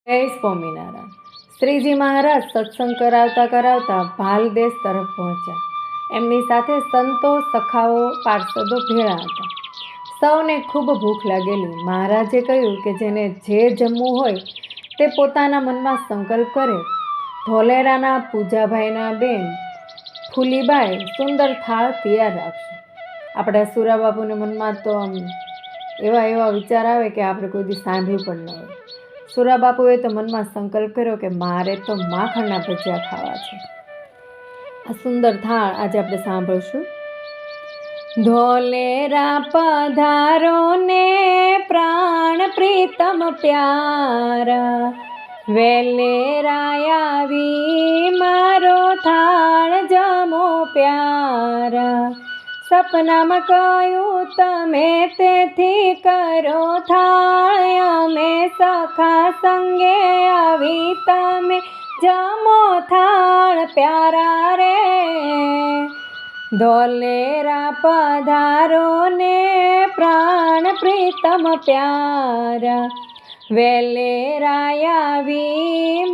જય સ્વામિનારાયણ। શ્રીજી મહારાજ સત્સંગ કરાવતા કરાવતા ભાલ દેશ તરફ પહોંચ્યા। એમની સાથે સંતો, સખાઓ, પાર્ષદો ભેળા હતા। સૌને ખૂબ ભૂખ લાગેલી। મહારાજે કહ્યું કે જેને જે જમવું હોય તે પોતાના મનમાં સંકલ્પ કરે। ધોલેરાના પૂજાભાઈના બેન ફૂલીબાઈ સુંદર થાળ તૈયાર રાખશે। આપણા સુરાબાપુને મનમાં તો એવા વિચાર આવે કે આપણે કોઈ દી સાંભળ્યું પણ ન હોય। સુરાબાપુએ તો મનમાં સંકલ્પ કર્યો કે મારે તો માખણના ભજીયા ખાવા છે। આ સુંદર થાળ આજે આપણે સાંભળશું। ધોલેરા પધારો ને પ્રાણ પ્રીતમ પ્યારા, વેલેરા આવી મારો થાળ જમો પ્યારા। સપનામાં કહ્યું તમે તેથી કરો થાળ, અમે સખા સંગે આવી તમે જમો થાળ પ્યારા રે। ધોલેરા પધારો ને પ્રાણ પ્રીતમ પ્યારા, વેલેરા આવી